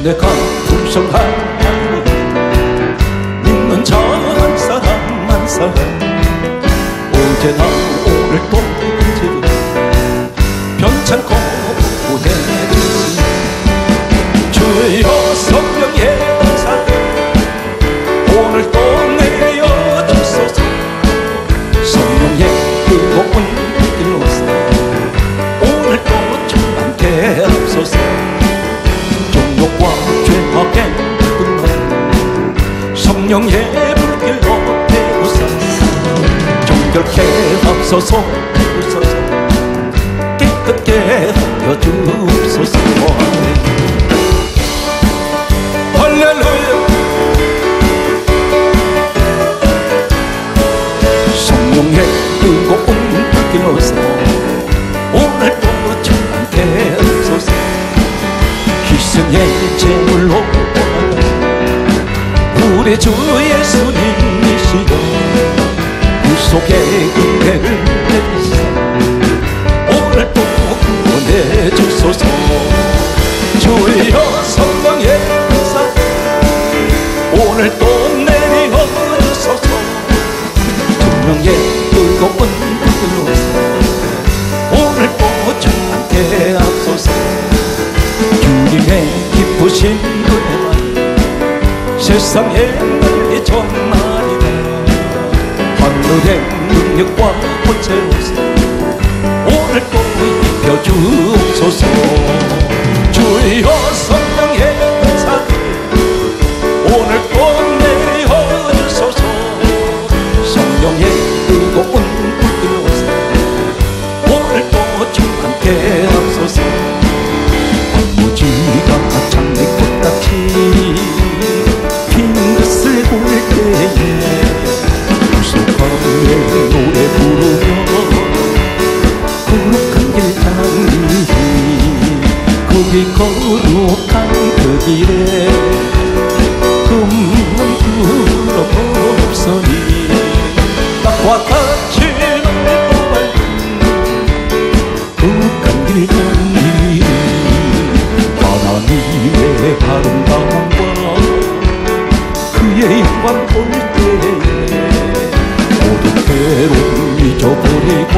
내가 풍성하니 믿는 자 한 사람 한 사람 어제나 오늘도 언제도 변찮고 보내주시 주여 성령의 은사 오늘도 내려주소서 성령의 뜨거운 불길로서 오늘도 충만케 하소서 종욕과 죄악의 끝나 성령의 불길로 태우사 정결케 하소서 깨끗게 하여 주소서 할렐루야 성령의 뜨거운 불길로서 오늘도 충만케 하소서 희생의 제물로 우리 주 예수님이시여 구속의 은혜를 내리사 오늘도 구원해주소서 주여 성령의 은사 오늘도 내려주소서 성령의 뜨거운 불로서 오늘도 충만케 하소서 주님의 기쁘신 은혜만 세상에 널리 전하리라 하늘의 능력과 권세로서 오늘도 입혀주소서 주여 성령의 은사 오늘도 내려주소서 성령의 뜨거운 불길로서 오늘도 충만케 하소서 아버지가 장미꽃같이 핀 것을 볼 때에 구속함의 노래 부르며 거룩한 길 달리니 거기 거룩한 그 길에 금은 구름 없으니 낙과 같이 날고 거룩한 길 달리니 하나님의 아름다움과 그의 영광 볼 때에 모든 괴로움 잊어버리고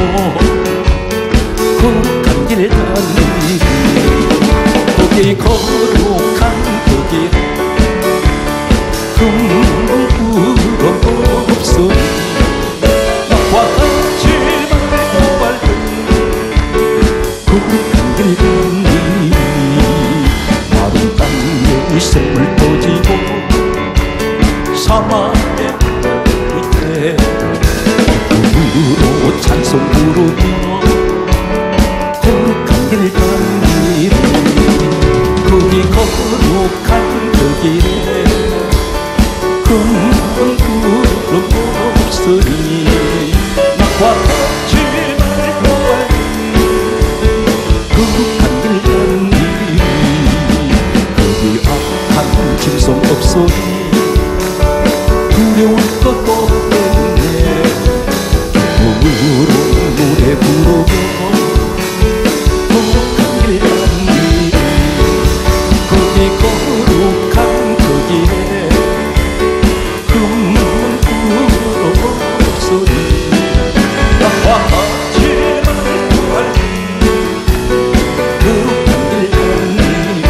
거룩한 길 달리니 거기 거룩한 그 길에 금은 구름 없으니 낙과 같이 날고 거룩한 길 달리니 마른 땅에 샘물 터지고 사막의 밑에 눈으로 찬송 부르며 거룩한 길 달리니 거기 거룩한 그 길에 금은 구름 없으니 낙과 같이 날고 거룩한 길 달리니 거기 악한 짐승 없으니 두려울 것도 없네 기쁨으로 노래 부르며 거룩한 길 달리니 거기 거룩한 그 길에 금은 구름 없으니 낙과 같이 날고 거룩한 길 달리니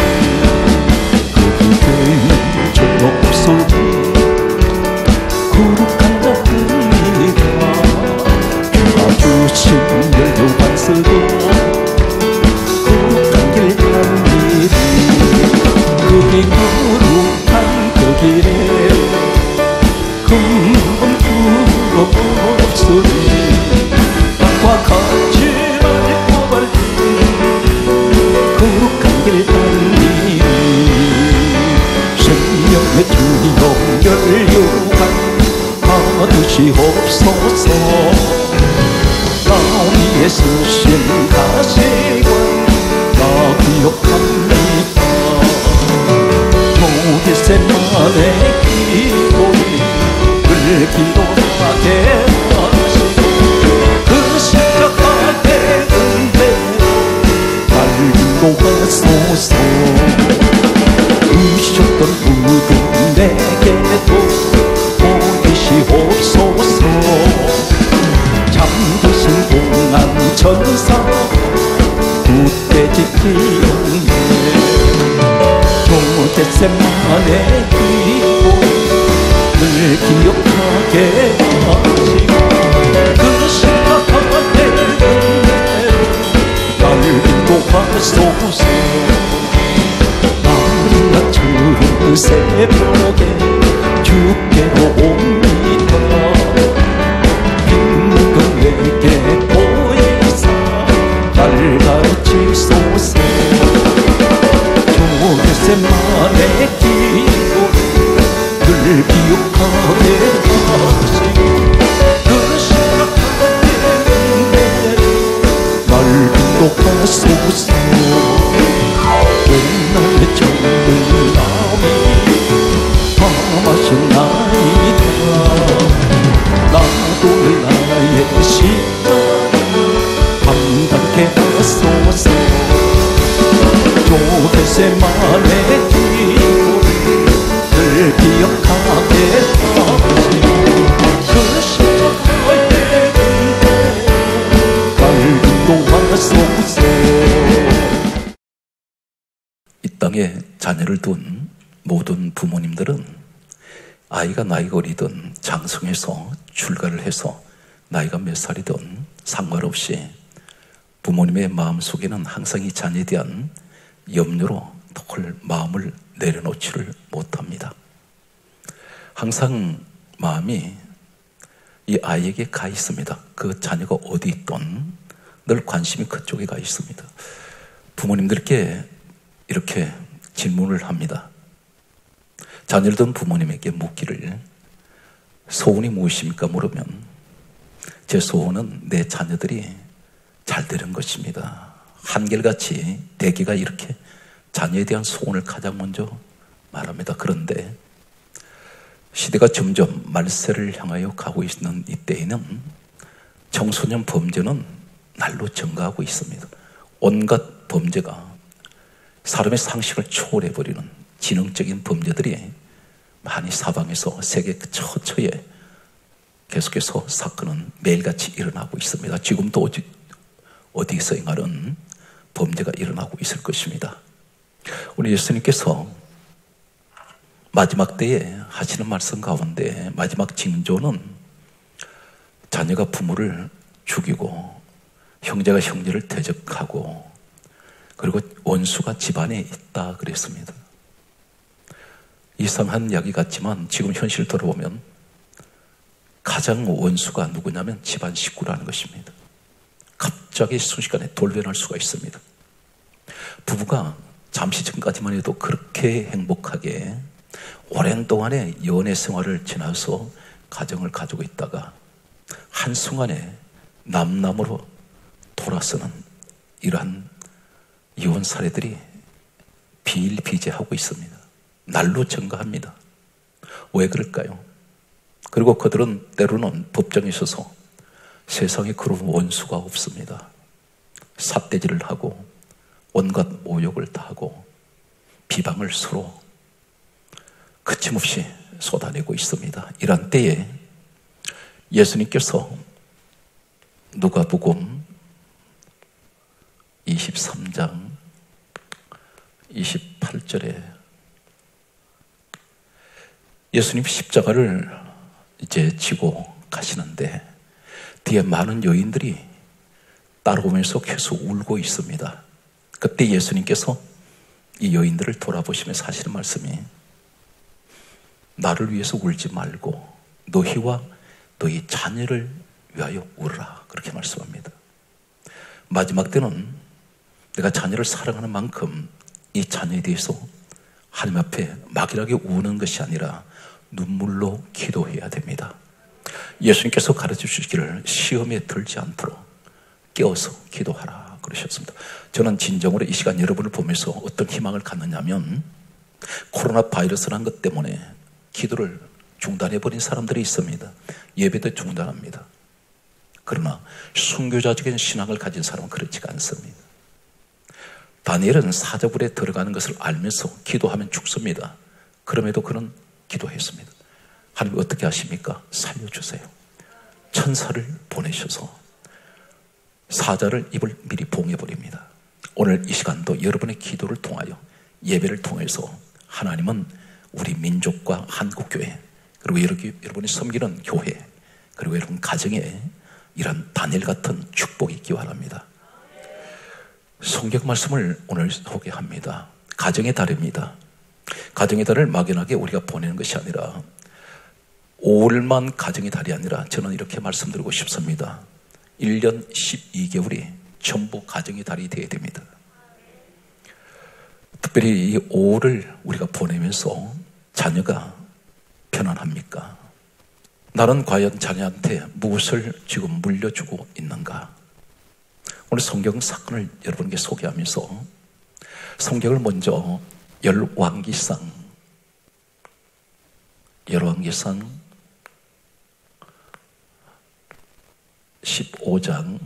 거기 죄는 전혀 없으니 거룩한 자들이라 주가 주신 멸류관 쓰고 거룩한 길 달리니 거기 거룩한 그 길에 금은 구름 없으니 낙과 같이 날고 거룩한 길 달리니 생명의 주님 멸류관 받으시옵소서 나 위에 쓰신 가시관 나 기억합니다 모기새만의 기도이 늘 기도하게 하시고 그 십자가의 은혜 날 인도하소서 누군 내게도 보이시옵소서. 잠드신 공안 천사 굳게 지키었네. 겟세마네 기도를 기억하게 하시고 그 시작하게 날 인도하소서. 나는 낮춘 새벽에 주께로 옵니다. 빈 것 내게 보이사 날 가르치소서. 겟세마네 기도를 기억하게 하시고 그 시작하게 날 인도하소서. 왜 정든 마음이 밤하셨나이다. 나도 나의 시간 감당케 하소서. 겟세마네 기도를 기억하게 하시고 그 시작하게 날 인도하소서. 이 땅에 자녀를 둔 모든 부모님들은 아이가 나이가 어리든 장성해서 출가를 해서 나이가 몇 살이든 상관없이 부모님의 마음속에는 항상 이 자녀에 대한 염려로 늘 마음을 내려놓지를 못합니다. 항상 마음이 이 아이에게 가 있습니다. 그 자녀가 어디 있든 늘 관심이 그쪽에 가 있습니다. 부모님들께 이렇게 질문을 합니다. 자녀를 둔 부모님에게 묻기를 소원이 무엇입니까? 물으면 제 소원은 내 자녀들이 잘 되는 것입니다. 한결같이 대개가 이렇게 자녀에 대한 소원을 가장 먼저 말합니다. 그런데 시대가 점점 말세를 향하여 가고 있는 이때에는 청소년 범죄는 날로 증가하고 있습니다. 온갖 범죄가 사람의 상식을 초월해버리는 지능적인 범죄들이 많이 사방에서 세계 처처에 계속해서 사건은 매일같이 일어나고 있습니다. 지금도 어디서인가는 범죄가 일어나고 있을 것입니다. 우리 예수님께서 마지막 때에 하시는 말씀 가운데 마지막 징조는 자녀가 부모를 죽이고 형제가 형제를 대적하고 그리고 원수가 집안에 있다 그랬습니다. 이상한 이야기 같지만 지금 현실 돌아보면 가장 원수가 누구냐면 집안 식구라는 것입니다. 갑자기 순식간에 돌변할 수가 있습니다. 부부가 잠시 전까지만 해도 그렇게 행복하게 오랜 동안의 연애 생활을 지나서 가정을 가지고 있다가 한순간에 남남으로 돌아서는 이러한 이혼 사례들이 비일비재하고 있습니다. 날로 증가합니다. 왜 그럴까요? 그리고 그들은 때로는 법정에 있어서 세상에 그런 원수가 없습니다. 삿대질을 하고 온갖 모욕을 다하고 비방을 서로 거침없이 쏟아내고 있습니다. 이런 때에 예수님께서 누가복음 23장 28절에 예수님 십자가를 이제 지고 가시는데 뒤에 많은 여인들이 따라오면서 계속 울고 있습니다. 그때 예수님께서 이 여인들을 돌아보시면서 하시는 말씀이 나를 위해서 울지 말고 너희와 너희 자녀를 위하여 울으라 그렇게 말씀합니다. 마지막 때는 내가 자녀를 사랑하는 만큼 이 자녀에 대해서 하나님 앞에 막연하게 우는 것이 아니라 눈물로 기도해야 됩니다. 예수님께서 가르쳐 주시기를 시험에 들지 않도록 깨어서 기도하라 그러셨습니다. 저는 진정으로 이 시간 여러분을 보면서 어떤 희망을 갖느냐면 코로나 바이러스라는 것 때문에 기도를 중단해버린 사람들이 있습니다. 예배도 중단합니다. 그러나 순교자적인 신앙을 가진 사람은 그렇지가 않습니다. 다니엘은 사자굴에 들어가는 것을 알면서 기도하면 죽습니다. 그럼에도 그는 기도했습니다. 하나님 어떻게 하십니까? 살려주세요. 천사를 보내셔서 사자를 입을 미리 봉해버립니다. 오늘 이 시간도 여러분의 기도를 통하여, 예배를 통해서 하나님은 우리 민족과 한국교회, 그리고 여러분이 섬기는 교회, 그리고 여러분 가정에 이런 다니엘 같은 축복이 있기 바랍니다. 성경 말씀을 오늘 소개합니다. 가정의 달입니다. 가정의 달을 막연하게 우리가 보내는 것이 아니라 5일만 가정의 달이 아니라 저는 이렇게 말씀드리고 싶습니다. 1년 12개월이 전부 가정의 달이 되어야 됩니다. 특별히 이 5월을 우리가 보내면서 자녀가 편안합니까? 나는 과연 자녀한테 무엇을 지금 물려주고 있는가? 오늘 성경 사건을 여러분께 소개하면서 성경을 먼저 열왕기상 15장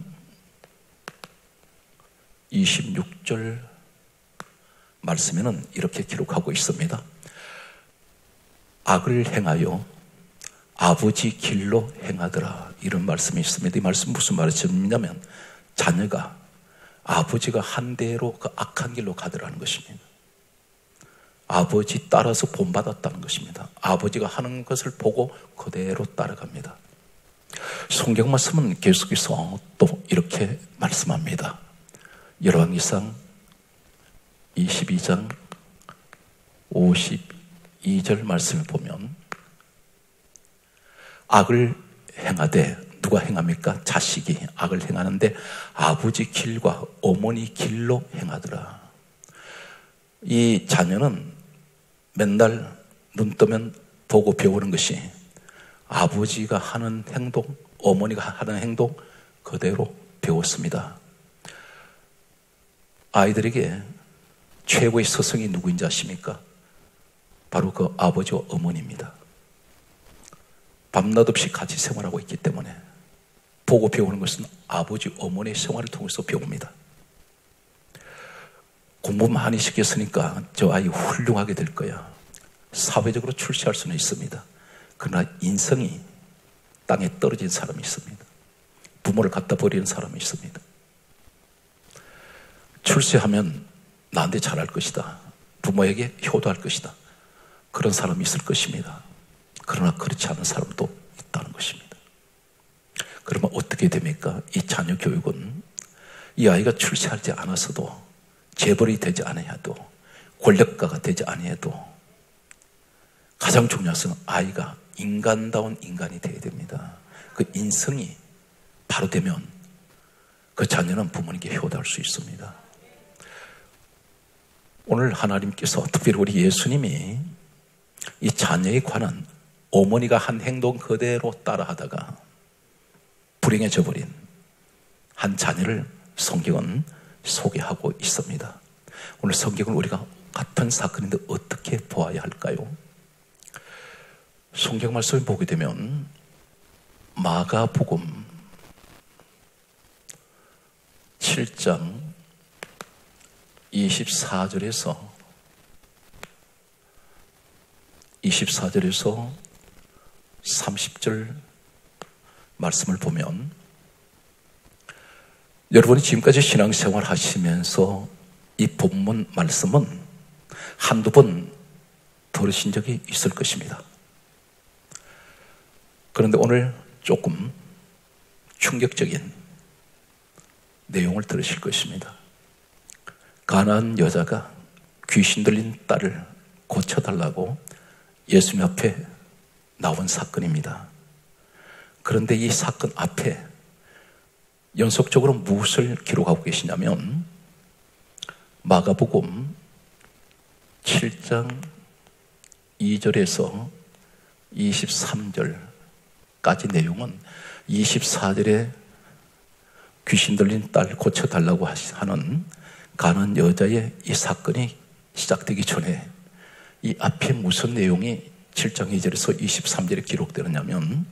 26절 말씀에는 이렇게 기록하고 있습니다. 악을 행하여 아버지 길로 행하더라, 이런 말씀이 있습니다. 이 말씀 무슨 말이냐면 자녀가 아버지가 한 대로 그 악한 길로 가더라는 것입니다. 아버지 따라서 본받았다는 것입니다. 아버지가 하는 것을 보고 그대로 따라갑니다. 성경 말씀은 계속해서 또 이렇게 말씀합니다. 열왕기상 22장 52절 말씀을 보면 악을 행하되, 누가 행합니까? 자식이 악을 행하는데 아버지 길과 어머니 길로 행하더라. 이 자녀는 맨날 눈 뜨면 보고 배우는 것이 아버지가 하는 행동, 어머니가 하는 행동 그대로 배웠습니다. 아이들에게 최고의 스승이 누구인지 아십니까? 바로 그 아버지와 어머니입니다. 밤낮 없이 같이 생활하고 있기 때문에 보고 배우는 것은 아버지, 어머니의 생활을 통해서 배웁니다. 공부 많이 시켰으니까 저 아이 훌륭하게 될 거야. 사회적으로 출세할 수는 있습니다. 그러나 인성이 땅에 떨어진 사람이 있습니다. 부모를 갖다 버리는 사람이 있습니다. 출세하면 나한테 잘할 것이다, 부모에게 효도할 것이다, 그런 사람이 있을 것입니다. 그러나 그렇지 않은 사람도 있다는 것입니다. 그러면 어떻게 됩니까? 이 자녀 교육은 이 아이가 출세하지 않았어도, 재벌이 되지 않아도, 권력가가 되지 않아도 가장 중요한 것은 아이가 인간다운 인간이 되어야 됩니다. 그 인성이 바로 되면 그 자녀는 부모님께 효도할 수 있습니다. 오늘 하나님께서, 특별히 우리 예수님이 이 자녀에 관한 어머니가 한 행동 그대로 따라하다가 불행해져 버린 한 자녀를 성경은 소개하고 있습니다. 오늘 성경을 우리가 같은 사건인데 어떻게 보아야 할까요? 성경 말씀을 보게 되면 마가복음 7장 24절에서 30절 말씀을 보면, 여러분이 지금까지 신앙생활 하시면서 이 본문 말씀은 한두 번 들으신 적이 있을 것입니다. 그런데 오늘 조금 충격적인 내용을 들으실 것입니다. 가난한 여자가 귀신 들린 딸을 고쳐달라고 예수님 앞에 나온 사건입니다. 그런데 이 사건 앞에 연속적으로 무엇을 기록하고 계시냐면, 마가복음 7장 2절에서 23절까지 내용은 24절에 귀신 들린 딸 고쳐달라고 하는 가난한 여자의 이 사건이 시작되기 전에 이 앞에 무슨 내용이 7장 2절에서 23절에 기록되느냐면,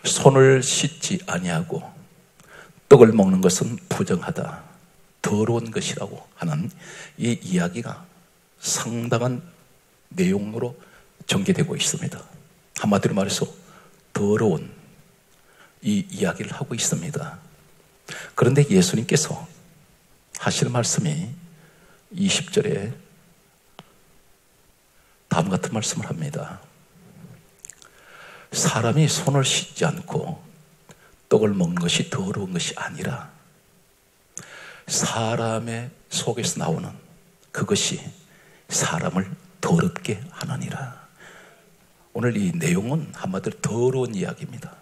손을 씻지 아니하고 떡을 먹는 것은 부정하다, 더러운 것이라고 하는 이 이야기가 상당한 내용으로 전개되고 있습니다. 한마디로 말해서 더러운 이 이야기를 하고 있습니다. 그런데 예수님께서 하시는 말씀이 20절에 다음 같은 말씀을 합니다. 사람이 손을 씻지 않고 떡을 먹는 것이 더러운 것이 아니라 사람의 속에서 나오는 그것이 사람을 더럽게 하느니라. 오늘 이 내용은 한마디로 더러운 이야기입니다.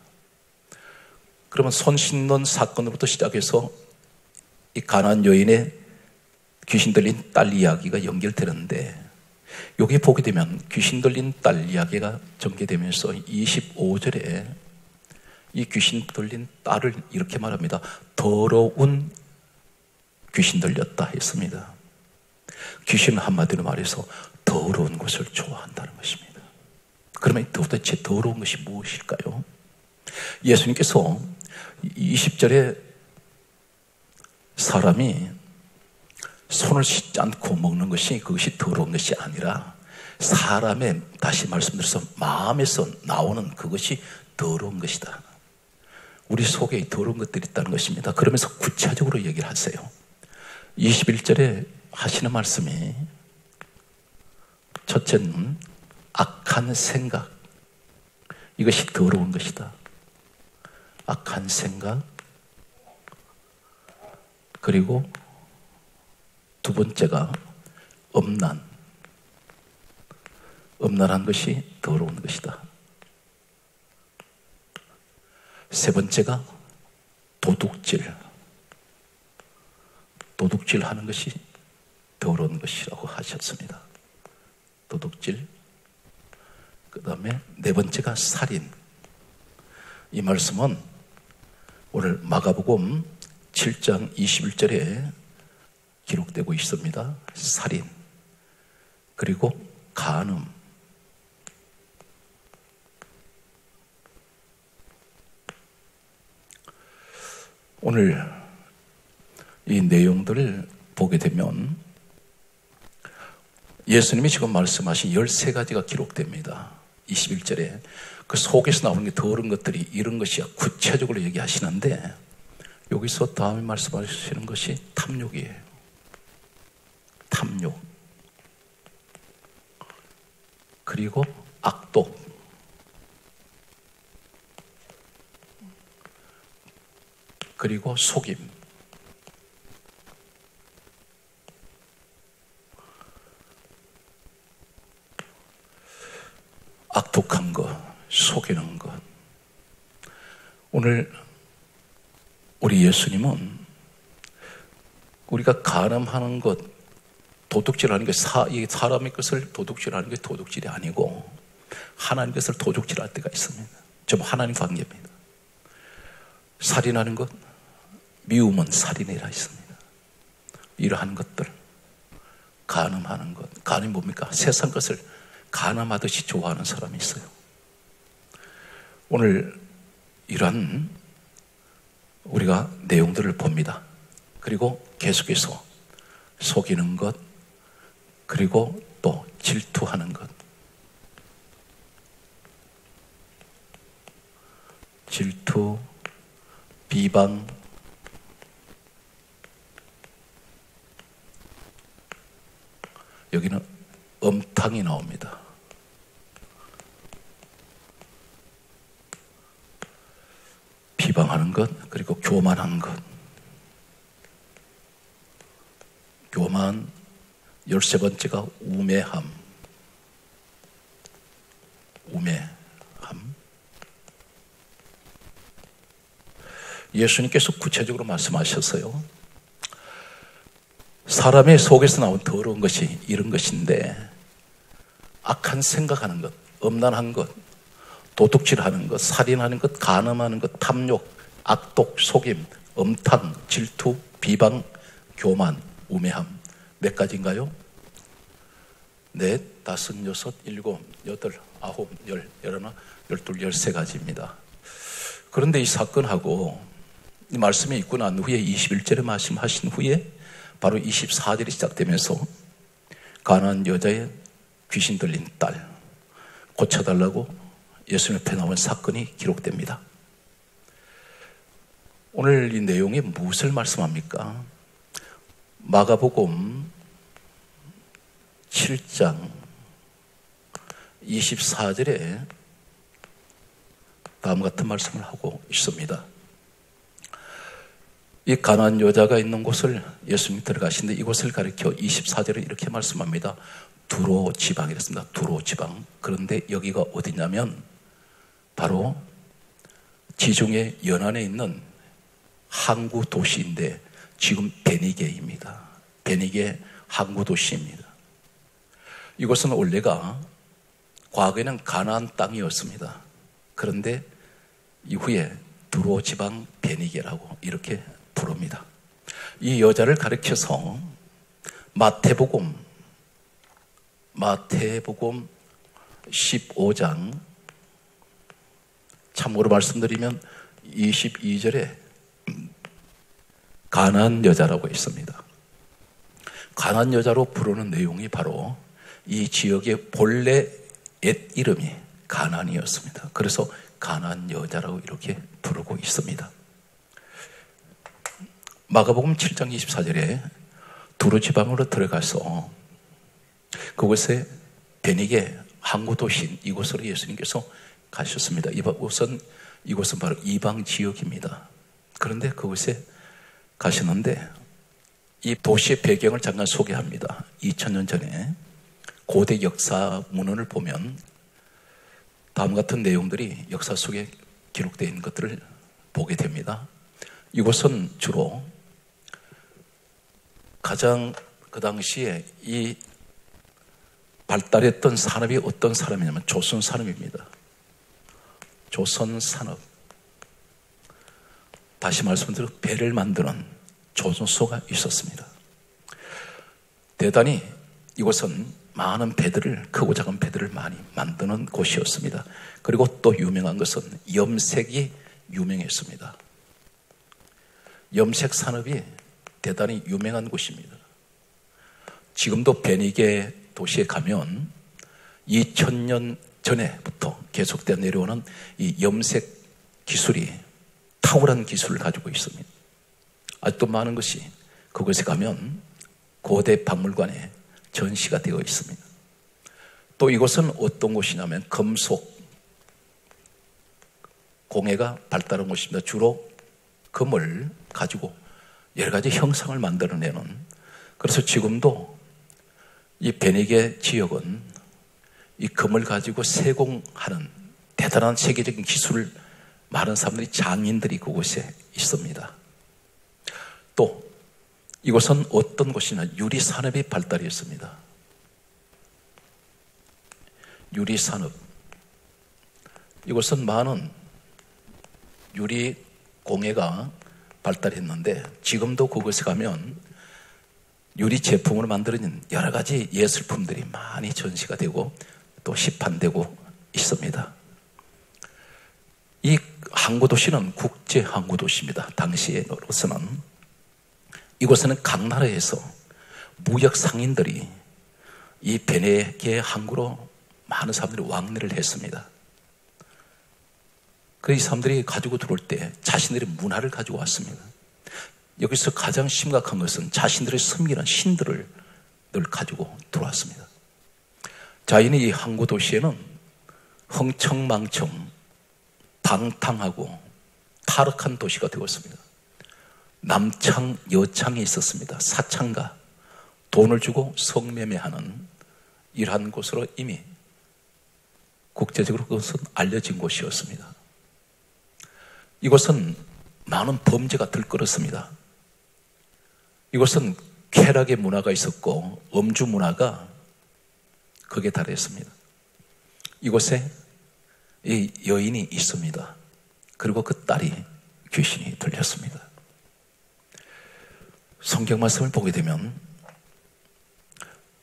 그러면 손 씻는 사건으로부터 시작해서 이 가나안 여인의 귀신 들린 딸 이야기가 연결되는데, 여기 보게 되면 귀신 들린 딸 이야기가 전개되면서 25절에 이 귀신 들린 딸을 이렇게 말합니다. 더러운 귀신 들렸다 했습니다. 귀신은 한마디로 말해서 더러운 것을 좋아한다는 것입니다. 그러면 도대체 더러운 것이 무엇일까요? 예수님께서 20절에 사람이 손을 씻지 않고 먹는 것이 그것이 더러운 것이 아니라 사람의, 다시 말씀드려서 마음에서 나오는 그것이 더러운 것이다. 우리 속에 더러운 것들이 있다는 것입니다. 그러면서 구체적으로 얘기를 하세요. 21절에 하시는 말씀이, 첫째는 악한 생각, 이것이 더러운 것이다. 악한 생각. 그리고 두 번째가 엄난한 것이 더러운 것이다. 세 번째가 도둑질하는 것이 더러운 것이라고 하셨습니다. 도둑질. 그 다음에 네 번째가 살인. 이 말씀은 오늘 마가복음 7장 21절에 기록되고 있습니다. 살인. 그리고 간음. 오늘 이 내용들을 보게 되면 예수님이 지금 말씀하신 13가지가 기록됩니다. 21절에 그 속에서 나오는 게 더러운 것들이 이런 것이야 구체적으로 얘기하시는데, 여기서 다음에 말씀하시는 것이 탐욕이에요. 탐욕. 그리고 악독. 그리고 속임. 악독한 것, 속이는 것. 오늘 우리 예수님은 우리가 간음하는 것, 도둑질하는 게 사람의 것을 도둑질하는 게 도둑질이 아니고 하나님 것을 도둑질할 때가 있습니다. 좀 하나님 관계입니다. 살인하는 것, 미움은 살인이라 있습니다. 이러한 것들, 간음하는 것. 간음이 뭡니까? 세상 것을 간음하듯이 좋아하는 사람이 있어요. 오늘 이러한 우리가 내용들을 봅니다. 그리고 계속해서 속이는 것, 그리고 또 질투하는 것. 질투, 비방, 여기는 엄탕이 나옵니다. 비방하는 것, 그리고 교만한 것. 교만. 13번째가 우매함. 예수님께서 구체적으로 말씀하셨어요. 사람의 속에서 나온 더러운 것이 이런 것인데, 악한 생각하는 것, 엄난한 것, 도둑질하는 것, 살인하는 것, 간음하는 것, 탐욕, 악독, 속임, 엄탕, 질투, 비방, 교만, 우매함. 몇 가지인가요? 넷, 다섯, 여섯, 일곱, 여덟, 아홉, 열, 열하나, 열둘, 13가지입니다. 그런데 이 사건하고 이 말씀이 있고 난 후에 21절에 말씀하신 후에 바로 24절이 시작되면서 가나안 여자의 귀신 들린 딸 고쳐달라고 예수님 앞에 나온 사건이 기록됩니다. 오늘 이 내용이 무엇을 말씀합니까? 마가복음 7장 24절에 다음 같은 말씀을 하고 있습니다. 이 가난한 여자가 있는 곳을 예수님이 들어가시는데 이곳을 가리켜 24절에 이렇게 말씀합니다. 두로 지방이랬습니다. 두로 지방. 그런데 여기가 어디냐면 바로 지중해 연안에 있는 항구 도시인데 지금 베니게입니다. 베니게 항구 도시입니다. 이곳은 원래가 과거에는 가나안 땅이었습니다. 그런데 이후에 두로 지방 베니게라고 이렇게 부릅니다. 이 여자를 가리켜서 마태복음 15장 참고로 말씀드리면 22절에 가난한 여자라고 있습니다. 가난한 여자로 부르는 내용이 바로 이 지역의 본래 옛 이름이 가난이었습니다. 그래서 가난한 여자라고 이렇게 부르고 있습니다. 마가복음 7장 24절에 두로 지방으로 들어가서 그곳에 베니게 항구 도시인 이곳으로 예수님께서 가셨습니다. 이곳은 바로 이방 지역입니다. 그런데 그곳에 가시는데 이 도시의 배경을 잠깐 소개합니다. 2000년 전에 고대 역사 문헌을 보면 다음 같은 내용들이 역사 속에 기록되어 있는 것들을 보게 됩니다. 이곳은 주로 가장 그 당시에 이 발달했던 산업이 어떤 산업이냐면 조선 산업입니다. 조선 산업. 다시 말씀드려 배를 만드는 조선소가 있었습니다. 대단히 이곳은 많은 배들을, 크고 작은 배들을 많이 만드는 곳이었습니다. 그리고 또 유명한 것은 염색이 유명했습니다. 염색 산업이 대단히 유명한 곳입니다. 지금도 베니게 도시에 가면 2000년 전에부터 계속되어 내려오는 이 염색 기술이 탁월한 기술을 가지고 있습니다. 아직도 많은 것이 그곳에 가면 고대 박물관에 전시가 되어 있습니다. 또 이곳은 어떤 곳이냐면 금속 공예가 발달한 곳입니다. 주로 금을 가지고 여러 가지 형상을 만들어내는, 그래서 지금도 이 베니게 지역은 이 금을 가지고 세공하는 대단한 세계적인 기술을 많은 사람들이, 장인들이 그곳에 있습니다. 또 이곳은 어떤 곳이냐, 유리산업이 발달했습니다. 유리산업. 이곳은 많은 유리 공예가 발달했는데 지금도 그곳에 가면 유리 제품으로 만들어진 여러 가지 예술품들이 많이 전시가 되고 또 시판되고 있습니다. 이 항구도시는 국제 항구도시입니다. 당시에로서는. 이곳에는 각 나라에서 무역 상인들이 이 베네게 항구로 많은 사람들이 왕래를 했습니다. 그 이 사람들이 가지고 들어올 때 자신들의 문화를 가지고 왔습니다. 여기서 가장 심각한 것은 자신들의 섬기는 신들을 늘 가지고 들어왔습니다. 자인이 이 항구 도시에는 흥청망청 방탕하고 타락한 도시가 되었습니다. 남창 여창이 있었습니다. 사창가, 돈을 주고 성매매하는 이러한 곳으로 이미 국제적으로 그것은 알려진 곳이었습니다. 이곳은 많은 범죄가 들끓었습니다. 이곳은 쾌락의 문화가 있었고 음주 문화가 극에 달했습니다. 이곳에 이 여인이 있습니다. 그리고 그 딸이 귀신이 들렸습니다. 성경 말씀을 보게 되면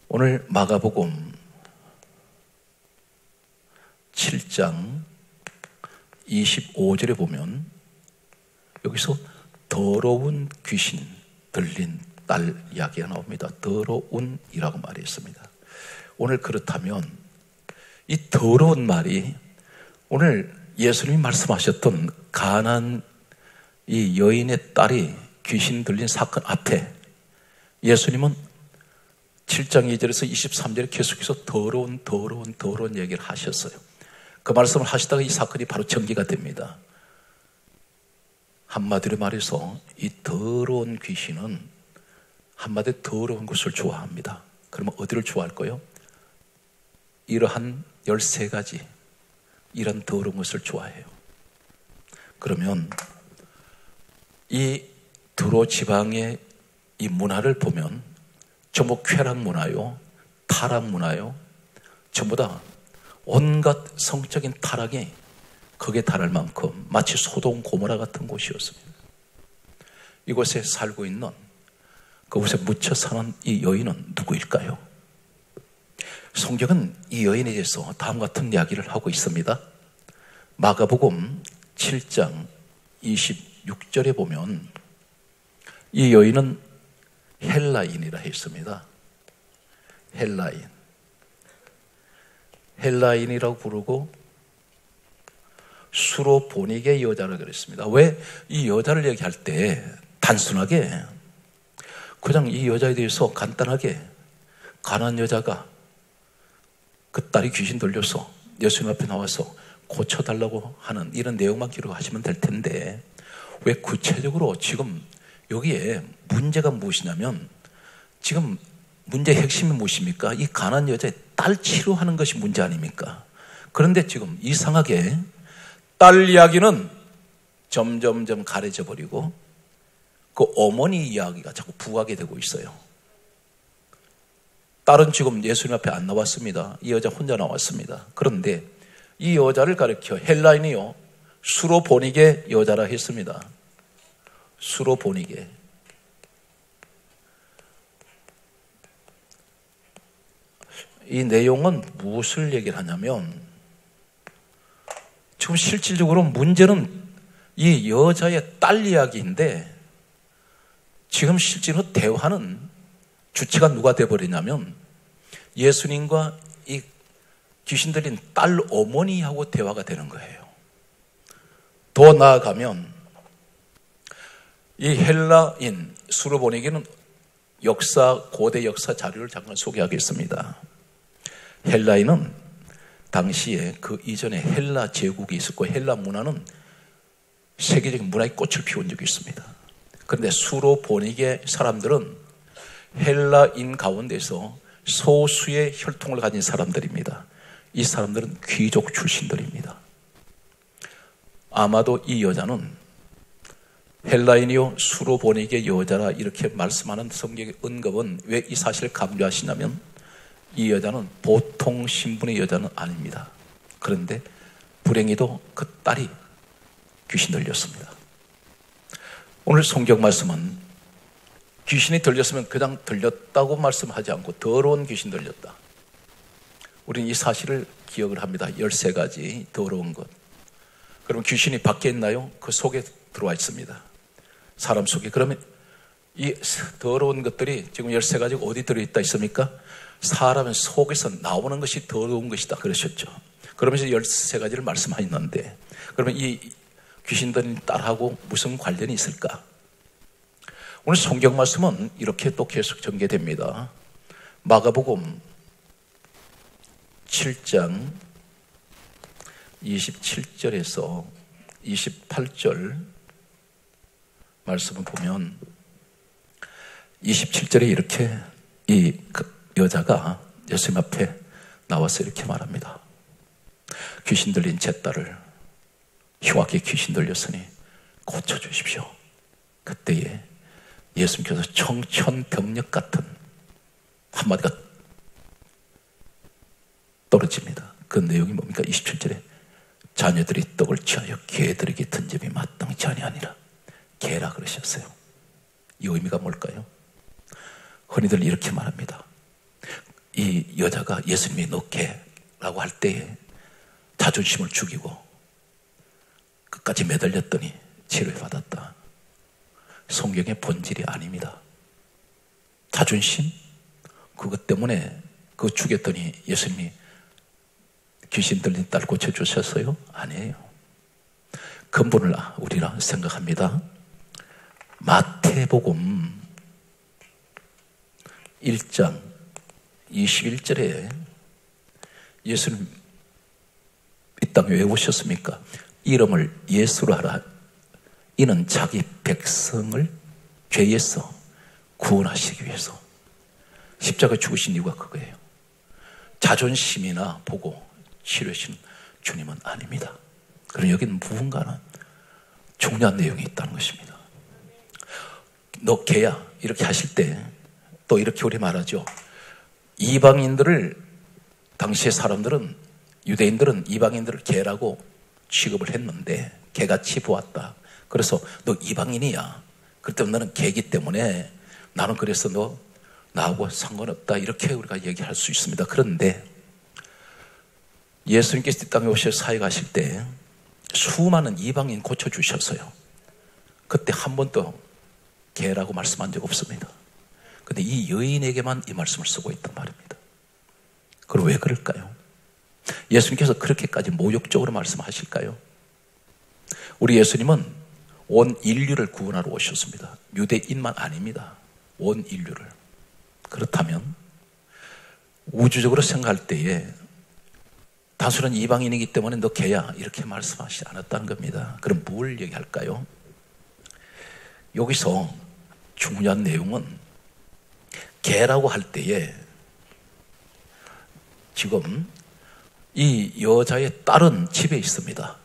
오늘 마가복음 7장 25절에 보면 여기서 더러운 귀신 들린 딸 이야기가 나옵니다. 더러운이라고 말했습니다. 오늘 그렇다면 이 더러운 말이 오늘 예수님이 말씀하셨던 가난 이 여인의 딸이 귀신 들린 사건 앞에 예수님은 7장 2절에서 23절에 계속해서 더러운 얘기를 하셨어요. 그 말씀을 하시다가 이 사건이 바로 전개가 됩니다. 한마디로 말해서 이 더러운 귀신은 한마디로 더러운 것을 좋아합니다. 그러면 어디를 좋아할까요? 이러한 13가지 이런 더러운 것을 좋아해요. 그러면 이 두로 지방의 이 문화를 보면 전부 쾌락 문화요, 타락 문화요, 전부 다 온갖 성적인 타락이 거기에 달할 만큼 마치 소돔 고모라 같은 곳이었습니다. 이곳에 살고 있는 그곳에 묻혀 사는 이 여인은 누구일까요? 성경은 이 여인에 대해서 다음 같은 이야기를 하고 있습니다. 마가복음 7장 26절에 보면 이 여인은 헬라인이라 했습니다. 헬라인이라고 부르고 수로보니게 여자라 그랬습니다. 왜 이 여자를 얘기할 때 단순하게 그냥 이 여자에 대해서 간단하게 가난한 여자가 그 딸이 귀신 들려서 예수님 앞에 나와서 고쳐달라고 하는 이런 내용만 기록하시면 될 텐데 왜 구체적으로 지금 여기에 문제가 무엇이냐면 지금 문제의 핵심이 무엇입니까? 이 가난한 여자의 딸 치료하는 것이 문제 아닙니까? 그런데 지금 이상하게 딸 이야기는 점점점 가려져 버리고 그 어머니 이야기가 자꾸 부각이 되고 있어요. 딸은 지금 예수님 앞에 안 나왔습니다. 이 여자 혼자 나왔습니다. 그런데 이 여자를 가리켜 헬라인이요 수로보니게 여자라 했습니다. 수로보니게. 이 내용은 무엇을 얘기를 하냐면 지금 실질적으로 문제는 이 여자의 딸 이야기인데 지금 실제로 대화는 주체가 누가 되어버리냐면 예수님과 이 귀신 들린 딸 어머니하고 대화가 되는 거예요. 더 나아가면 이 헬라인 수로보니게는 고대 역사 자료를 잠깐 소개하겠습니다. 헬라인은 당시에 그 이전에 헬라 제국이 있었고 헬라 문화는 세계적인 문화의 꽃을 피운 적이 있습니다. 그런데 수로보니게 사람들은 헬라인 가운데서 소수의 혈통을 가진 사람들입니다. 이 사람들은 귀족 출신들입니다. 아마도 이 여자는 헬라인이요 수로보니게 여자라 이렇게 말씀하는 성경의 언급은 왜 이 사실을 강조하시냐면 이 여자는 보통 신분의 여자는 아닙니다. 그런데 불행히도 그 딸이 귀신 들렸습니다. 오늘 성경 말씀은 귀신이 들렸으면 그냥 들렸다고 말씀하지 않고 더러운 귀신 들렸다. 우리는 이 사실을 기억을 합니다. 13가지 더러운 것. 그러면 귀신이 밖에 있나요? 그 속에 들어와 있습니다. 사람 속에. 그러면 이 더러운 것들이 지금 13가지가 어디 들어있다 있습니까? 사람 속에서 나오는 것이 더러운 것이다 그러셨죠. 그러면서 13가지를 말씀하셨는데 그러면 이 귀신 들린 딸하고 무슨 관련이 있을까? 오늘 성경 말씀은 이렇게 또 계속 전개됩니다. 마가복음 7장 27절에서 28절 말씀을 보면 27절에 이렇게 이 여자가 예수님 앞에 나와서 이렇게 말합니다. 귀신 들린 제 딸을 흉악하게 귀신 들렸으니 고쳐주십시오. 그때에 예수님께서 청천벽력 같은 한마디가 떨어집니다. 그 내용이 뭡니까? 27절에 자녀들이 떡을 취하여 개들에게 던짐이 마땅치 아니하니라. 개라 그러셨어요. 이 의미가 뭘까요? 흔히들 이렇게 말합니다. 이 여자가 예수님이 너 개라고 할 때에 자존심을 죽이고 끝까지 매달렸더니 치료받았다. 성경의 본질이 아닙니다. 자존심? 그것 때문에 그 죽였더니 예수님이 귀신 들린 딸 고쳐주셨어요? 아니에요. 근본을 우리라 생각합니다. 마태복음 1장 21절에 예수님 이 땅에 왜 오셨습니까? 이름을 예수로 하라. 이는 자기 백성을 죄에서 구원하시기 위해서 십자가에 죽으신 이유가 그거예요. 자존심이나 보고 치료하시는 주님은 아닙니다. 그럼 여기는 무언가는 중요한 내용이 있다는 것입니다. 너 개야 이렇게 하실 때 또 이렇게 우리 말하죠. 이방인들을 당시의 사람들은 유대인들은 이방인들을 개라고 취급을 했는데 개같이 보았다. 그래서 너 이방인이야. 그렇다면 너는 개이기 때문에 나는 그래서 너 나하고 상관없다. 이렇게 우리가 얘기할 수 있습니다. 그런데 예수님께서 이 땅에 오셔 사역하실 때 수많은 이방인 고쳐주셨어요. 그때 한 번도 개라고 말씀한 적 없습니다. 근데 이 여인에게만 이 말씀을 쓰고 있단 말입니다. 그럼 왜 그럴까요? 예수님께서 그렇게까지 모욕적으로 말씀하실까요? 우리 예수님은 온 인류를 구원하러 오셨습니다. 유대인만 아닙니다. 온 인류를. 그렇다면 우주적으로 생각할 때에 단순한 이방인이기 때문에 너 개야 이렇게 말씀하시지 않았다는 겁니다. 그럼 뭘 얘기할까요? 여기서 중요한 내용은 개라고 할 때에 지금 이 여자의 딸은 집에 있습니다.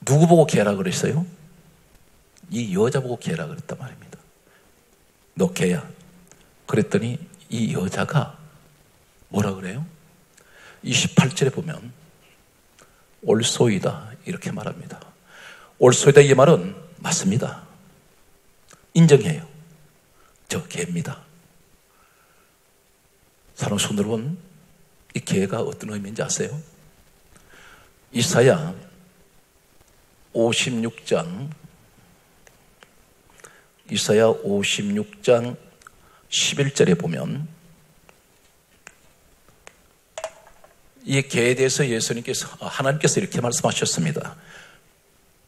누구 보고 개라 그랬어요? 이 여자 보고 개라 그랬단 말입니다. 너 개야. 그랬더니 이 여자가 뭐라 그래요? 28절에 보면 올소이다 이렇게 말합니다. 올소이다 이 말은 맞습니다. 인정해요. 저 개입니다. 사랑하는 성도 여러분, 이 개가 어떤 의미인지 아세요? 이사야 56장 11절에 보면 이 개에 대해서 하나님께서 이렇게 말씀하셨습니다.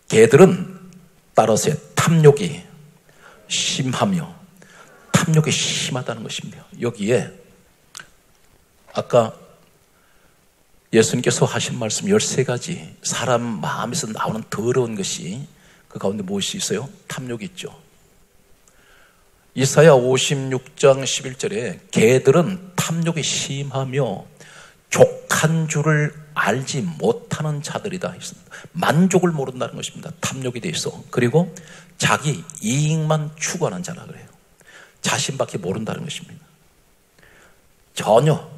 개들은 따라서 탐욕이 심하며 탐욕이 심하다는 것입니다. 여기에 아까 예수님께서 하신 말씀 13가지 사람 마음에서 나오는 더러운 것이 그 가운데 무엇이 있어요? 탐욕이 있죠. 이사야 56장 11절에 개들은 탐욕이 심하며 족한 줄을 알지 못하는 자들이다 했습니다. 만족을 모른다는 것입니다. 탐욕에 대해서. 그리고 자기 이익만 추구하는 자라 그래요. 자신밖에 모른다는 것입니다. 전혀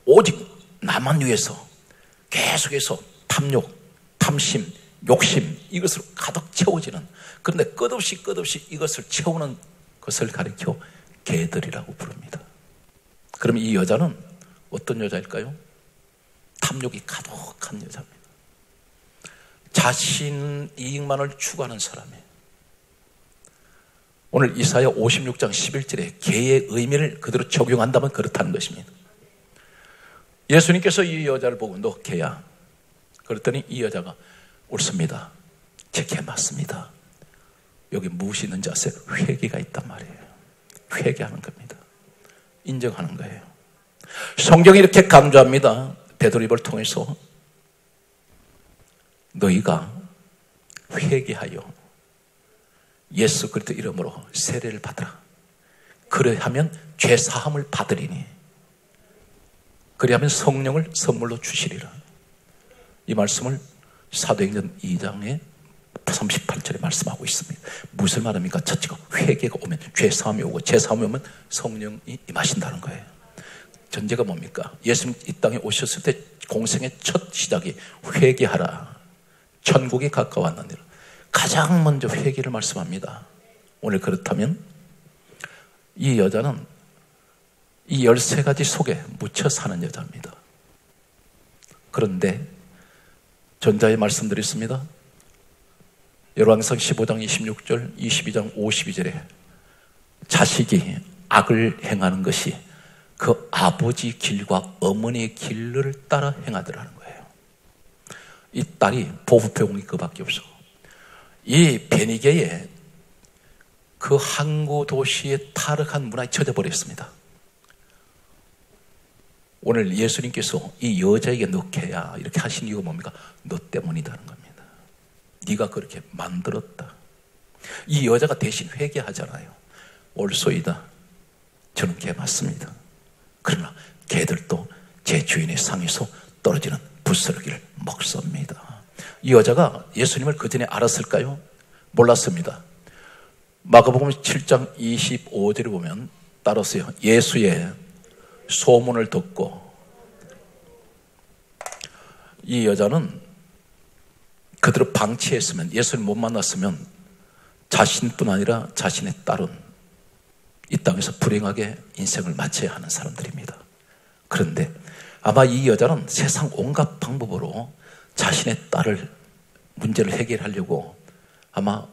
오직 나만 위해서 계속해서 탐욕, 탐심, 욕심 이것으로 가득 채워지는, 그런데 끝없이 이것을 채우는 것을 가리켜 개들이라고 부릅니다. 그럼 이 여자는 어떤 여자일까요? 탐욕이 가득한 여자입니다. 자신 이익만을 추구하는 사람이에요. 오늘 이사야 56장 11절에 개의 의미를 그대로 적용한다면 그렇다는 것입니다. 예수님께서 이 여자를 보고 너 개야. 그랬더니 이 여자가 옳습니다. 제 개 맞습니다. 여기 무엇이 있는지 아세요? 회개가 있단 말이에요. 회개하는 겁니다. 인정하는 거예요. 성경이 이렇게 강조합니다. 베드로를 통해서 너희가 회개하여 예수 그리스도 이름으로 세례를 받으라. 그래야하면 죄 사함을 받으리니 그리하면 성령을 선물로 주시리라. 이 말씀을 사도행전 2장에 38절에 말씀하고 있습니다. 무슨 말입니까? 첫째가 회개가 오면 죄 사함이 오고 죄 사함이 오면 성령이 임하신다는 거예요. 전제가 뭡니까? 예수님 이 땅에 오셨을 때 공생의 첫 시작이 회개하라. 천국이 가까웠느니라. 가장 먼저 회개를 말씀합니다. 오늘 그렇다면 이 여자는 이 13가지 속에 묻혀 사는 여자입니다. 그런데 전자의 말씀드렸습니다. 열왕기상 15장 26절, 22장 52절에 자식이 악을 행하는 것이 그 아버지 길과 어머니의 길을 따라 행하더라는 거예요. 이 딸이 보부배움이 그밖에 없어. 이 베니게의 그 항구 도시의 타락한 문화에 젖어버렸습니다. 오늘 예수님께서 이 여자에게 넣게야 이렇게 하신 이유가 뭡니까? 너 때문이라는 겁니다. 네가 그렇게 만들었다. 이 여자가 대신 회개하잖아요. 올소이다. 저는 개 맞습니다. 그러나 개들도 제 주인의 상에서 떨어지는 부스러기를 먹습니다. 이 여자가 예수님을 그 전에 알았을까요? 몰랐습니다. 마가복음 7장 25절에 보면 따라서요. 예수의 소문을 듣고 이 여자는 그대로 방치했으면, 예수를 못 만났으면 자신뿐 아니라 자신의 딸은 이 땅에서 불행하게 인생을 마쳐야 하는 사람들입니다. 그런데 아마 이 여자는 세상 온갖 방법으로 자신의 딸을 문제를 해결하려고 아마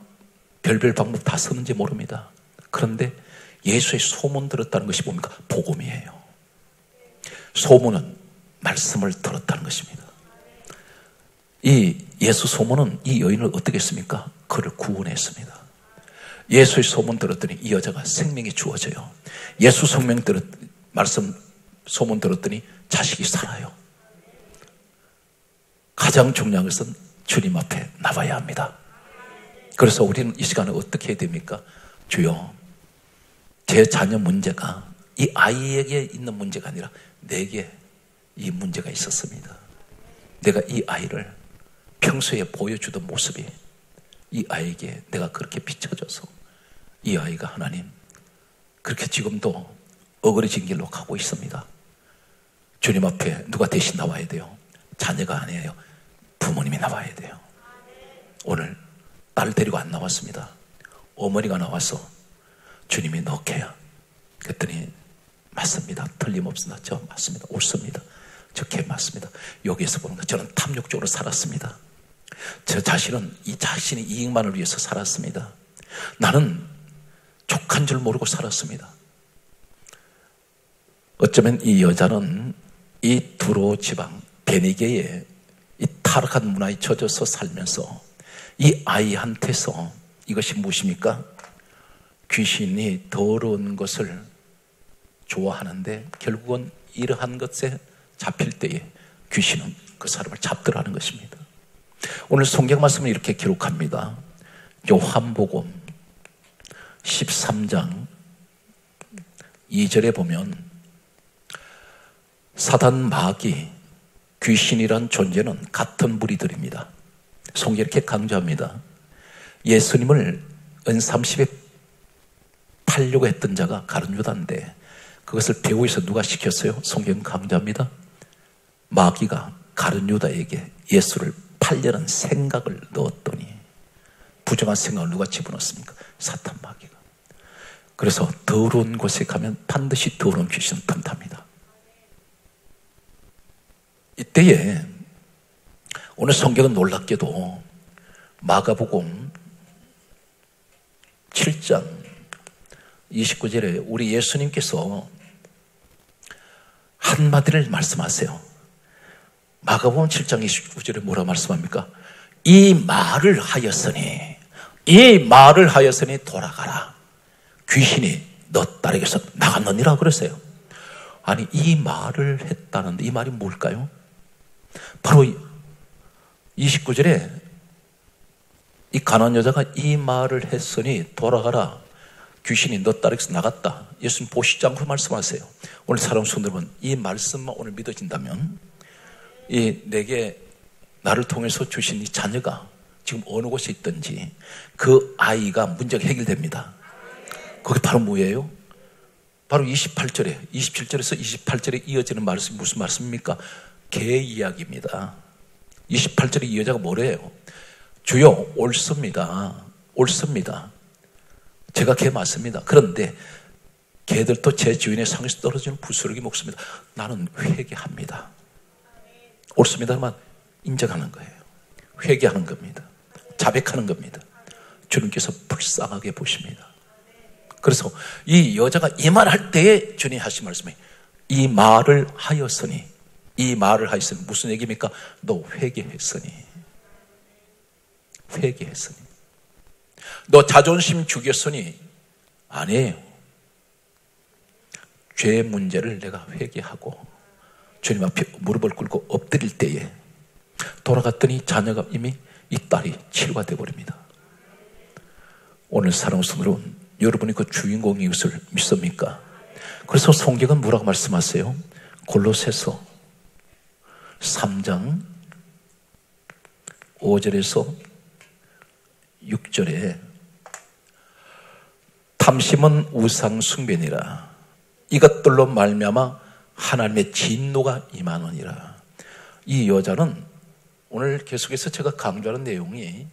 별별 방법 다 쓰는지 모릅니다. 그런데 예수의 소문 들었다는 것이 뭡니까? 복음이에요. 소문은 말씀을 들었다는 것입니다. 이 예수 소문은 이 여인을 어떻게 했습니까? 그를 구원했습니다. 예수의 소문 들었더니 이 여자가 생명이 주어져요. 예수 말씀 소문 들었더니 자식이 살아요. 가장 중요한 것은 주님 앞에 나와야 합니다. 그래서 우리는 이 시간에 어떻게 해야 됩니까? 주여, 제 자녀 문제가 이 아이에게 있는 문제가 아니라 내게 이 문제가 있었습니다. 내가 이 아이를 평소에 보여주던 모습이 이 아이에게 내가 그렇게 비춰줘서 이 아이가 하나님 그렇게 지금도 어그러진 길로 가고 있습니다. 주님 앞에 누가 대신 나와야 돼요? 자녀가 아니에요. 부모님이 나와야 돼요. 오늘 딸 데리고 안 나왔습니다. 어머니가 나와서 주님이 넣게야. 그랬더니 맞습니다. 틀림없습니다. 저 맞습니다. 옳습니다. 저 개 맞습니다. 여기에서 보는 거 저는 탐욕적으로 살았습니다. 저 자신은 이 자신의 이익만을 위해서 살았습니다. 나는 족한 줄 모르고 살았습니다. 어쩌면 이 여자는 이 두로 지방 베니게의 이 타락한 문화에 젖어서 살면서 이 아이한테서 이것이 무엇입니까? 귀신이 더러운 것을 좋아하는데 결국은 이러한 것에 잡힐 때에 귀신은 그 사람을 잡더라는 것입니다. 오늘 성경 말씀은 이렇게 기록합니다. 요한복음 13장 2절에 보면 사단 마귀 귀신이란 존재는 같은 무리들입니다. 성경이 이렇게 강조합니다. 예수님을 은삼십에 팔려고 했던 자가 가룟 유다인데 그것을 배후에서 누가 시켰어요? 성경 강조합니다. 마귀가 가룟 유다에게 예수를 팔려는 생각을 넣었더니 부정한 생각을 누가 집어넣습니까? 사탄 마귀가. 그래서 더러운 곳에 가면 반드시 더러운 귀신은 틈탑니다. 이때에 오늘 성경은 놀랍게도 마가복음 7장 29절에 우리 예수님께서 한마디를 말씀하세요. 마가복음 7장 29절에 뭐라 말씀합니까? 이 말을 하였으니 돌아가라. 귀신이 너 딸에게서 나갔느니라 그랬어요. 아니 이 말을 했다는데 이 말이 뭘까요? 바로 29절에 이 가난한 여자가 이 말을 했으니 돌아가라. 귀신이 너 딸에게서 나갔다. 예수님 보시지 않고 말씀하세요. 오늘 사람 손들면 이 말씀만 오늘 믿어진다면 내게 나를 통해서 주신 이 자녀가 지금 어느 곳에 있든지 그 아이가 문제가 해결됩니다. 그게 바로 뭐예요? 바로 27절에서 28절에 이어지는 말씀이 무슨 말씀입니까? 개 이야기입니다. 28절에 이 여자가 뭐래요? 주여 옳습니다. 제가 개 맞습니다. 그런데 개들도 제 주인의 상에서 떨어지는 부스러기 먹습니다. 나는 회개합니다. 옳습니다만 인정하는 거예요. 회개하는 겁니다. 자백하는 겁니다. 주님께서 불쌍하게 보십니다. 그래서 이 여자가 이 말할 때에 주님 하신 말씀이 이 말을 하였으니, 이 말을 하였으니 무슨 얘기입니까? 너 회개했으니, 회개했으니. 너 자존심 죽였으니, 아니에요. 죄의 문제를 내가 회개하고 주님 앞에 무릎을 꿇고 엎드릴 때에 돌아갔더니 자녀가 이미 이 딸이 치료가 되어버립니다. 오늘 사랑하는 성도는 여러분이 그 주인공인 것을 믿습니까? 그래서 성경은 뭐라고 말씀하세요? 골로새서 3장 5절에서 6절에 탐심은 우상 숭배니라. 이것들로 말미암아 하나님의 진노가 임하느니라. 이 여자는 오늘 계속해서 제가 강조하는 내용이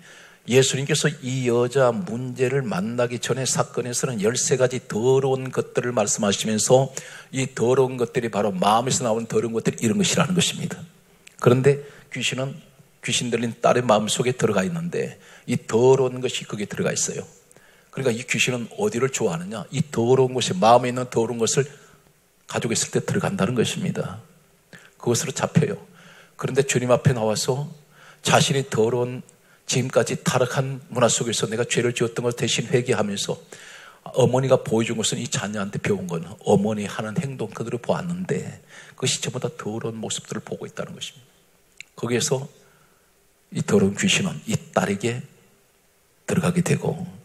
예수님께서 이 여자 문제를 만나기 전에 사건에서는 13가지 더러운 것들을 말씀하시면서 이 더러운 것들이 바로 마음에서 나오는 더러운 것들이 이런 것이라는 것입니다. 그런데 귀신 들린 딸의 마음속에 들어가 있는데 이 더러운 것이 거기에 들어가 있어요. 그러니까 이 귀신은 어디를 좋아하느냐? 이 더러운 것이, 마음에 있는 더러운 것을 가지고 있을 때 들어간다는 것입니다. 그것으로 잡혀요. 그런데 주님 앞에 나와서 자신이 더러운 지금까지 타락한 문화 속에서 내가 죄를 지었던 것 대신 회개하면서 어머니가 보여준 것은 이 자녀한테 배운 건 어머니 하는 행동 그대로 보았는데 그것이 전부 다 더러운 모습들을 보고 있다는 것입니다. 거기에서 이 더러운 귀신은 이 딸에게 들어가게 되고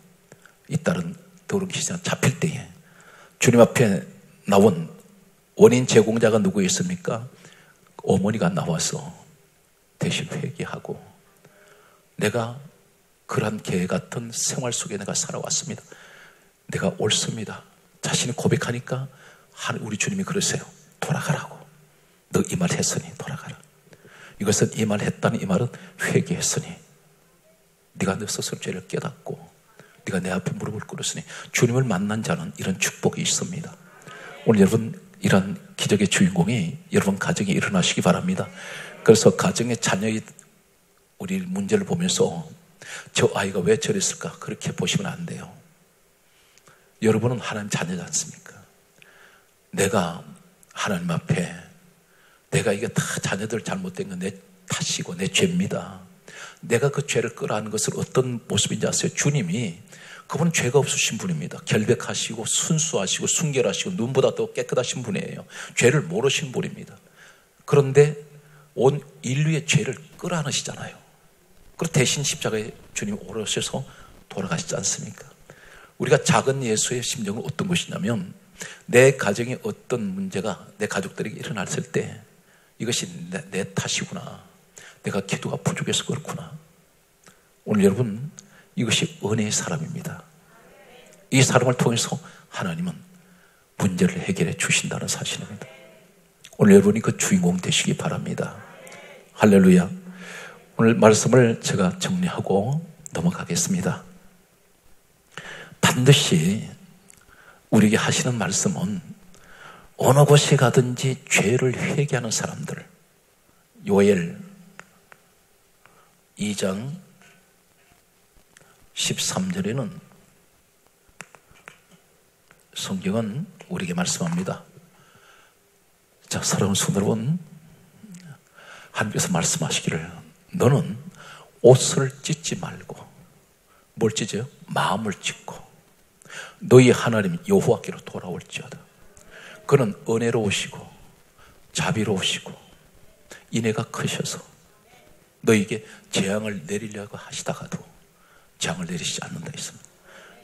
이 딸은 더러운 귀신에 잡힐 때에 주님 앞에 나온 원인 제공자가 누구였습니까? 어머니가 나와서 대신 회개하고 내가 그러한 개 같은 생활 속에 내가 살아왔습니다. 내가 옳습니다. 자신이 고백하니까 우리 주님이 그러세요. 돌아가라고. 너 이 말 했으니 돌아가라. 이것은 이 말 했다는 이 말은 회개했으니 네가 너 스스로 죄를 깨닫고 네가 내 앞에 무릎을 꿇었으니 주님을 만난 자는 이런 축복이 있습니다. 오늘 여러분 이런 기적의 주인공이 여러분 가정에 일어나시기 바랍니다. 그래서 가정의 자녀의 우리 문제를 보면서 저 아이가 왜 저랬을까 그렇게 보시면 안 돼요. 여러분은 하나님 자녀지 않습니까? 내가 하나님 앞에 내가 이게 다 자녀들 잘못된 건 내 탓이고 내 죄입니다. 내가 그 죄를 끌어안는 것을 어떤 모습인지 아세요? 주님이 그분은 죄가 없으신 분입니다. 결백하시고 순수하시고 순결하시고 눈보다 더 깨끗하신 분이에요. 죄를 모르신 분입니다. 그런데 온 인류의 죄를 끌어안으시잖아요. 그리고 대신 십자가에 주님 오르셔서 돌아가시지 않습니까? 우리가 작은 예수의 심정은 어떤 것이냐면 내 가정에 어떤 문제가 내 가족들에게 일어났을 때 이것이 내 탓이구나. 내가 기도가 부족해서 그렇구나. 오늘 여러분 이것이 은혜의 사람입니다. 이 사람을 통해서 하나님은 문제를 해결해 주신다는 사실입니다. 오늘 여러분이 그 주인공 되시기 바랍니다. 할렐루야. 오늘 말씀을 제가 정리하고 넘어가겠습니다. 반드시 우리에게 하시는 말씀은 어느 곳에 가든지 죄를 회개하는 사람들, 요엘 2장 13절에는 성경은 우리에게 말씀합니다. 자, 사랑하는 성도 여러분, 하나님께서 말씀하시기를 너는 옷을 찢지 말고 뭘 찢어요? 마음을 찢고 너희 하나님 여호와께로 돌아올지어다. 그는 은혜로우시고 자비로우시고 인애가 크셔서 너에게 재앙을 내리려고 하시다가도 재앙을 내리시지 않는다 했습니다.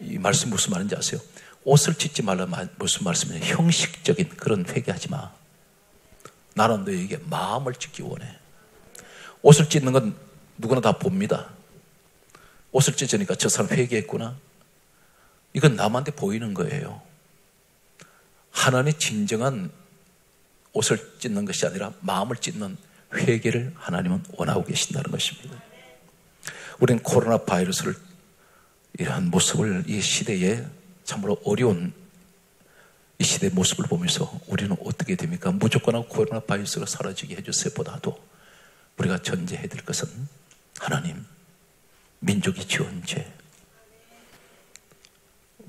이 말씀 무슨 말인지 아세요? 옷을 찢지 말라 무슨 말씀이냐? 형식적인 그런 회개하지 마. 나는 너에게 마음을 찢기 원해. 옷을 찢는 건 누구나 다 봅니다. 옷을 찢으니까 저 사람 회개했구나. 이건 남한테 보이는 거예요. 하나님의 진정한 옷을 찢는 것이 아니라 마음을 찢는 회개를 하나님은 원하고 계신다는 것입니다. 우리는 코로나 바이러스를 이러한 모습을 이 시대에 참으로 어려운 이 시대의 모습을 보면서 우리는 어떻게 됩니까? 무조건 코로나 바이러스가 사라지게 해주세요 보다도 우리가 전제해야 될 것은 하나님, 민족이 지은 죄,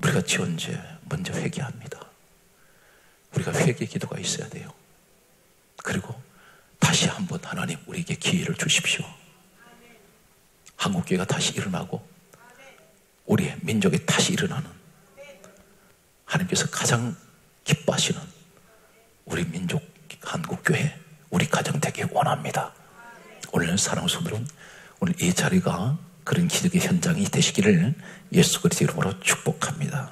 우리가 지은 죄 먼저 회개합니다. 우리가 회개 기도가 있어야 돼요. 그리고 다시 한번 하나님 우리에게 기회를 주십시오. 한국교회가 다시 일어나고 우리의 민족이 다시 일어나는, 하나님께서 가장 기뻐하시는 우리 민족 한국교회, 우리 가정 되길 원합니다. 오늘 사랑하는 성도들은 오늘 이 자리가 그런 기적의 현장이 되시기를 예수 그리스도 이름으로 축복합니다.